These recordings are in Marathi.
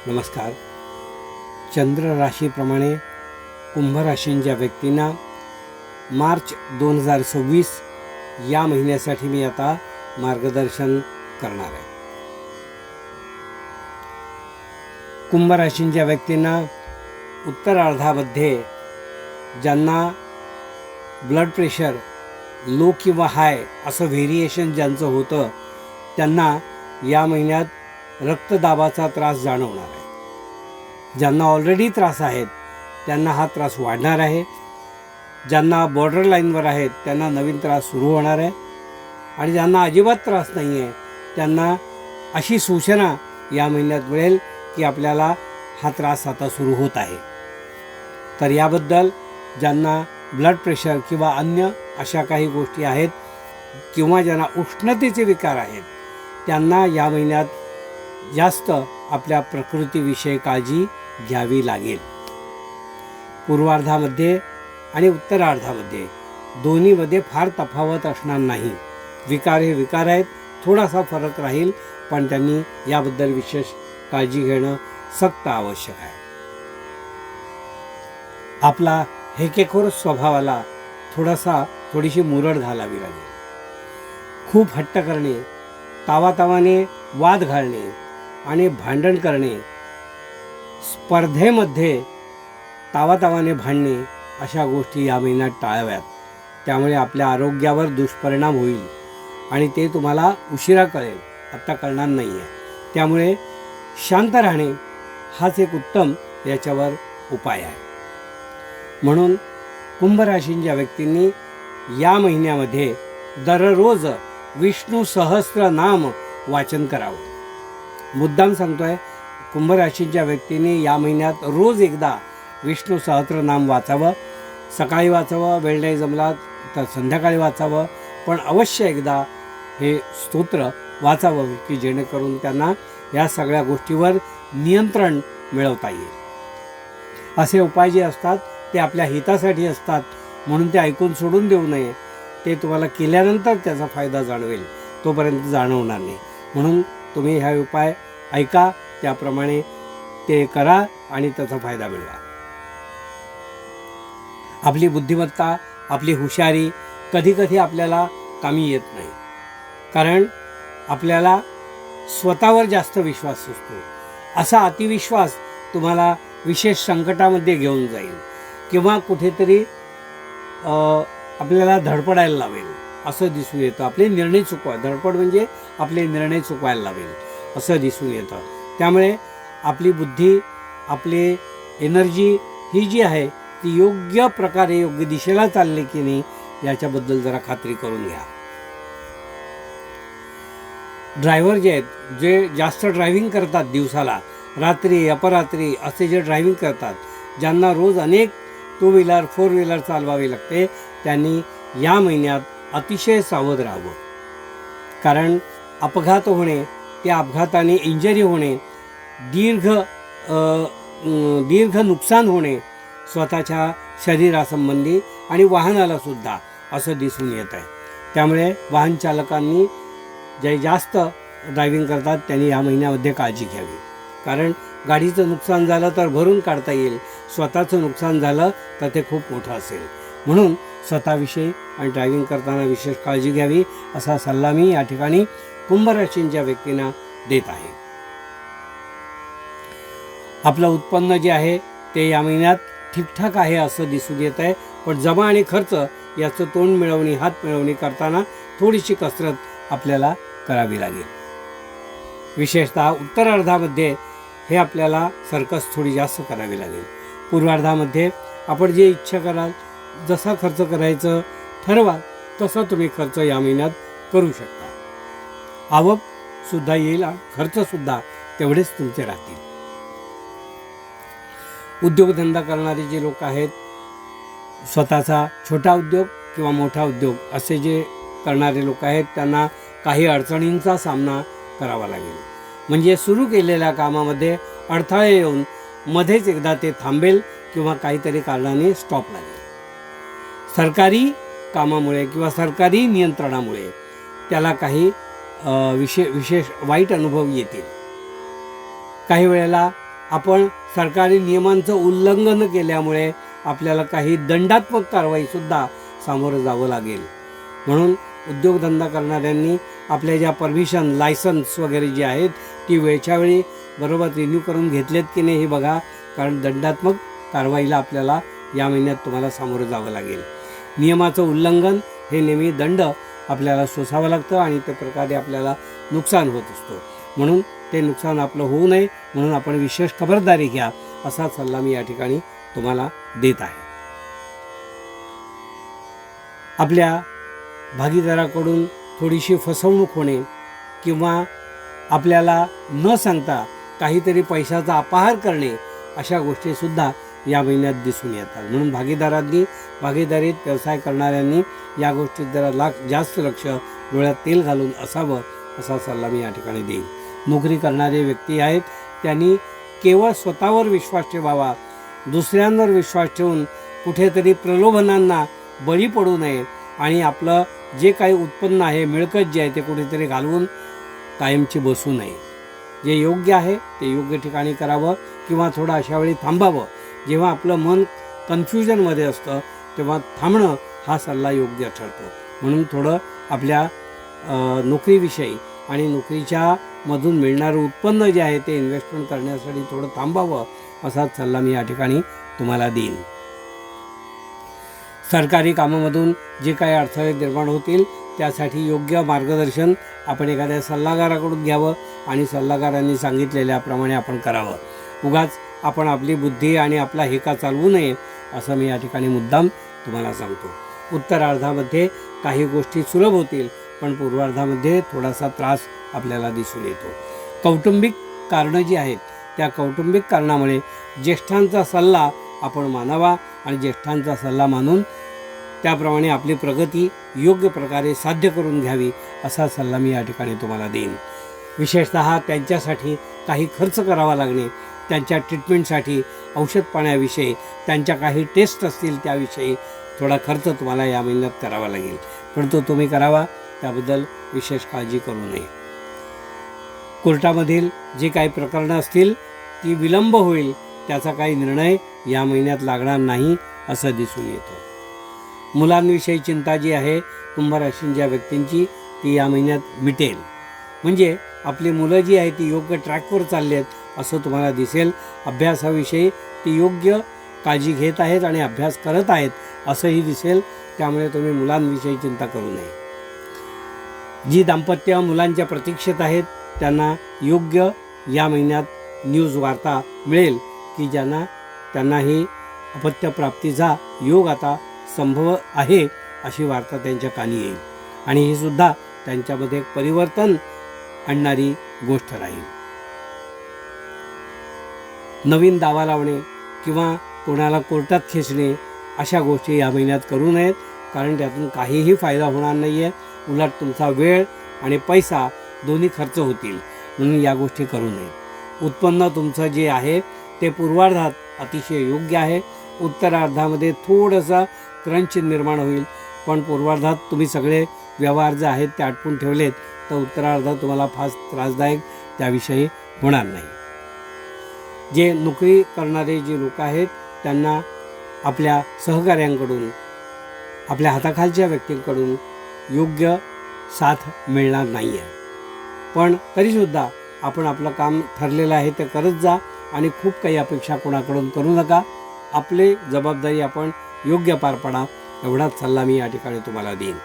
नमस्कार. चंद्र राशीप्रमाणे कुंभ राशींच्या व्यक्तींना मार्च 2026 या महिन्यासाठी मी आता मार्गदर्शन करणार आहे. कुंभ राशींच्या व्यक्तींना उत्तरार्धामध्ये ज्यांना ब्लड प्रेशर लो किंवा हाय असं व्हेरिएशन ज्यांचं होतं त्यांना या महिन्यात रक्तदाबाचा त्रास जाणवणार आहे. ज्यांना ऑलरेडी त्रास आहेत त्यांना हा त्रास वाढणार आहे. ज्यांना बॉर्डर लाईनवर आहेत त्यांना नवीन त्रास सुरू होणार आहे आणि ज्यांना अजिबात त्रास नाही आहे त्यांना अशी सूचना या महिन्यात मिळेल की आपल्याला हा त्रास आता सुरू होत आहे. तर याबद्दल ज्यांना ब्लड प्रेशर किंवा अन्य अशा काही गोष्टी आहेत किंवा ज्यांना उष्णतेचे विकार आहेत त्यांना या महिन्यात जास्त आपल्या प्रकृतीविषयी काळजी घ्यावी लागेल. पूर्वार्धामध्ये आणि उत्तरार्धामध्ये दोन्हीमध्ये फार तफावत असणार नाही. विकार हे विकार आहेत, थोडासा फरक राहील, पण त्यांनी याबद्दल विशेष काळजी घेणं सक्त आवश्यक आहे. आपला हेकेखोर स्वभावाला थोडीशी मुरड घालावी लागेल. खूप हट्ट करणे, तावातावाने वाद घालणे आणि भांडण करणे, स्पर्धेमध्ये तावातावाने भांडणे अशा गोष्टी या महिन्यात टाळाव्यात. त्यामुळे आपल्या आरोग्यावर दुष्परिणाम होईल आणि ते तुम्हाला उशिरा कळेल, आत्ता कळणार नाही आहे. त्यामुळे शांत राहणे हाच एक उत्तम याच्यावर उपाय आहे. म्हणून कुंभ राशींच्या व्यक्तींनी या महिन्यामध्ये दररोज विष्णू सहस्त्रनाम वाचन करावं. मुद्दाम सांगतोय, कुंभ राशींच्या व्यक्तींनी या महिन्यात रोज एकदा विष्णू सहस्त्रनाम वाचावं. सकाळी वाचावं, वेळ नाही जमला तर संध्याकाळी वाचावं, पण अवश्य एकदा हे स्तोत्र वाचावं की जेणेकरून त्यांना या सगळ्या गोष्टीवर नियंत्रण मिळवता येईल. असे उपाय जे असतात ते आपल्या हितासाठी असतात, म्हणून ते ऐकून सोडून देऊ नये. ते तुम्हाला केल्यानंतर त्याचा फायदा जाणवेल, तोपर्यंत जाणवणार नाही. म्हणून तुम्ही हा उपाय ऐका, त्याप्रमाणे ते करा आणि त्याचा फायदा मिळवा. आपली बुद्धिमत्ता, आपली हुशारी कधी कधी आपल्याला कामी येत नाही, कारण आपल्याला स्वतःवर जास्त विश्वास असतो. असा अतिविश्वास तुम्हाला विशेष संकटामध्ये घेऊन जाईल किंवा कुठेतरी आपल्याला धडपडायला लावेल असं दिसून येतं. आपले निर्णय धडपड म्हणजे आपले निर्णय चुकवायला लावेल असं दिसून येतं. त्यामुळे आपली बुद्धी, आपली एनर्जी ही जी आहे ती योग्य प्रकारे योग्य दिशेला चालली की नाही याच्याबद्दल जरा खात्री करून घ्या. ड्रायव्हर जे आहेत, जे जास्त ड्रायव्हिंग करतात, दिवसाला रात्री अपरात्री असे जे ड्रायव्हिंग करतात, ज्यांना रोज अनेक 2 व्हीलर 4 व्हीलर चालवावे लागते, त्यांनी या महिन्यात अतिशय सावध राहावं. कारण अपघात होणे, त्या अपघाताने इंजरी होणे, दीर्घ नुकसान होणे स्वतःच्या शरीरासंबंधी आणि वाहनाला सुद्धा असं दिसून येत आहे. त्यामुळे वाहन चालकांनी जे जास्त ड्रायव्हिंग करतात त्यांनी या महिन्यामध्ये काळजी घ्यावी. कारण गाडीचं नुकसान झालं तर भरून काढता येईल, स्वतःचं नुकसान झालं तर ते खूप मोठं असेल. म्हणून स्वतःविषयी आणि ड्रायव्हिंग करताना विशेष काळजी घ्यावी असा सल्ला मी या ठिकाणी कुंभ राशींच्या व्यक्तींना देत आहे. आपलं उत्पन्न जे आहे ते या महिन्यात ठीकठाक आहे असं दिसून येत आहे, पण जमा आणि खर्च याचं तोंड मिळवणी, हात मिळवणी करताना थोडीशी कसरत आपल्याला करावी लागेल. विशेषतः उत्तरार्धामध्ये हे आपल्याला सर्कस थोडी जास्त करावी लागेल. पूर्वार्धामध्ये आपण जे इच्छा कराल, जसा खर्च करायचं ठरवा तसा तुम्ही खर्च या महिन्यात करू शकता. आवकसुद्धा येईल, खर्चसुद्धा तेवढेच तुमचे राहतील. उद्योगधंदा करणारे जे लोक आहेत, स्वतःचा छोटा उद्योग किंवा मोठा उद्योग असे जे करणारे लोक आहेत, त्यांना काही अडचणींचा सामना करावा लागेल. म्हणजे सुरू केलेल्या कामामध्ये अडथळे येऊन मध्येच एकदा ते थांबेल किंवा काहीतरी कारणाने स्टॉप लागेल. सरकारी कामामुळे किंवा सरकारी नियंत्रणामुळे त्याला काही विशेष वाईट अनुभव येतील. काही वेळेला आपण सरकारी नियमांचं उल्लंघन केल्यामुळे आपल्याला काही दंडात्मक कारवाईसुद्धा सामोरं जावं लागेल. म्हणून उद्योगधंदा करणाऱ्यांनी आपल्या ज्या परमिशन लायसन्स वगैरे जी आहेत ती वेळच्या वेळी बरोबर रिन्यू करून घेतलेत की नाही हे बघा, कारण दंडात्मक कारवाईला आपल्याला या महिन्यात तुम्हाला सामोरं जावं लागेल. नियमाचं उल्लंघन हे नेहमी दंड आपल्याला सोसावं लागतं आणि त्या प्रकारे आपल्याला नुकसान होत असतो. म्हणून ते नुकसान आपलं होऊ नये म्हणून आपण विशेष खबरदारी घ्या असा सल्ला मी या ठिकाणी तुम्हाला देत आहे. आपल्या भागीदाराकडून थोडीशी फसवणूक होणे किंवा आपल्याला न सांगता काहीतरी पैशाचा अपहार करणे अशा गोष्टीसुद्धा या महिन्यात दिसून येतात. म्हणून भागीदारीत व्यवसाय करणाऱ्यांनी या गोष्टीत जरा जास्त लक्ष, डोळ्यात तेल घालून असावं असा सल्ला मी या ठिकाणी देईन. नोकरी करणारे व्यक्ती आहेत त्यांनी केवळ स्वतःवर विश्वास ठेवावा, दुसऱ्यांवर विश्वास ठेवून कुठेतरी प्रलोभनांना बळी पडू नये आणि आपलं जे काही उत्पन्न आहे, मिळकत जे आहे ते कुठेतरी घालवून कायमची बसू नये. जे योग्य आहे ते योग्य ठिकाणी करावं किंवा थोडं अशा वेळी थांबावं. जेव्हा आपलं मन कन्फ्युजनमध्ये असतं तेव्हा थांबणं हा सल्ला योग्य ठरतो. म्हणून थोडं आपल्या नोकरीविषयी आणि नोकरीच्या मधून मिळणारं उत्पन्न जे आहे ते इन्व्हेस्टमेंट करण्यासाठी थोडं थांबावं असाच सल्ला मी या ठिकाणी तुम्हाला देईन. सरकारी कामामधून जे काही अडथळे निर्माण होतील त्यासाठी योग्य मार्गदर्शन आपण एखाद्या सल्लागाराकडून घ्यावं आणि सल्लागारांनी सांगितलेल्याप्रमाणे आपण करावं. उगाच आपण आपली बुद्धी आणि आपला हेका चालवू नये असं मी या ठिकाणी मुद्दाम तुम्हाला सांगतो. उत्तरार्धामध्ये काही गोष्टी सुलभ होतील पण पूर्वार्धामध्ये थोडासा त्रास आपल्याला दिसून येतो. कौटुंबिक कारणं जी आहेत त्या कौटुंबिक कारणामुळे ज्येष्ठांचा सल्ला आपण मानावा आणि ज्येष्ठांचा सल्ला मानून त्याप्रमाणे आपली प्रगती योग्य प्रकारे साध्य करून घ्यावी असा सल्ला मी या ठिकाणी तुम्हाला देईन. विशेषतः त्यांच्यासाठी काही खर्च करावा लागणे, त्यांच्या ट्रीटमेंटसाठी औषध पाण्याविषयी, त्यांच्या काही टेस्ट असतील त्याविषयी थोडा खर्च तुम्हाला या महिन्यात करावा लागेल. परंतु तुम्ही करावा, त्याबद्दल विशेष काळजी करू नये. कोर्टामधील जे काही प्रकरणं असतील ती विलंब होईल, त्याचा काही निर्णय या महिन्यात लागणार नाही असं दिसून येतं. मुलांविषयी चिंता जी आहे कुंभ राशींच्या व्यक्तींची ती या महिन्यात मिटेल. म्हणजे आपली मुलं जी आहे ती योग्य ट्रॅकवर चालली आहेत असं तुम्हाला दिसेल. अभ्यासाविषयी ती योग्य काळजी घेत आहेत आणि अभ्यास करत आहेत असंही दिसेल. त्यामुळे तुम्ही मुलांविषयी चिंता करू नये. जी दाम्पत्य मुलांच्या प्रतीक्षेत आहेत त्यांना योग्य या महिन्यात न्यूज वार्ता मिळेल की त्यांनाही अपत्यप्राप्तीचा योग आता संभव आहे अशी वार्ता त्यांच्या कानी येईल आणि ही सुद्धा त्यांच्यामध्ये एक परिवर्तन आणणारी गोष्ट राहील. नवीन दावा लावणे किंवा कोणाला कोर्टात खेचणे अशा गोष्टी या महिन्यात करू नयेत, कारण त्यातून काहीही फायदा होणार नाही आहे. उलट तुमचा वेळ आणि पैसा दोन्ही खर्च होतील. म्हणून या गोष्टी करू नयेत. उत्पन्न तुमचं जे आहे ते पूर्वार्धात अतिशय योग्य आहे. उत्तरार्धामध्ये थोडंसं क्रंच निर्माण होईल, पण पूर्वार्धात तुम्ही सगळे व्यवहार जे आहेत ते आटपून ठेवलेत तर उत्तरार्धात तुम्हाला फार त्रासदायक त्याविषयी होणार नाही. जे नोकरी करणारे जे लोक आहेत त्यांना आपल्या सहकाऱ्यांकडून, आपल्या हाताखालच्या व्यक्तींकडून योग्य साथ मिळणार नाही आहे. पण तरीसुद्धा आपण आपलं काम ठरलेलं आहे ते करत जा आणि खूप काही अपेक्षा कोणाकडून करू नका. आपली जबाबदारी आपण योग्य पार पाडा एवढाच सल्ला मी या ठिकाणी तुम्हाला देईन.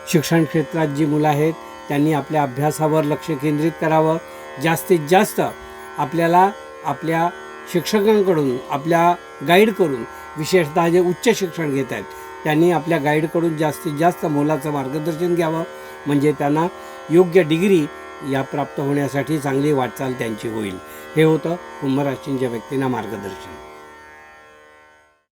शिक्षण क्षेत्रात जी मुलं आहेत त्यांनी आपल्या अभ्यासावर लक्ष केंद्रित करावं. जास्तीत जास्त आपल्याला आपल्या शिक्षकांकडून, आपल्या गाईडकडून, विशेषतः जे उच्च शिक्षण घेत आहेत त्यांनी आपल्या गाईडकडून जास्तीत जास्त मोलाचं मार्गदर्शन घ्यावं. म्हणजे त्यांना योग्य डिग्री या प्राप्त होण्यासाठी चांगली वाटचाल त्यांची होईल. हे होतं कुंभ राशींच्या व्यक्तींना मार्गदर्शन.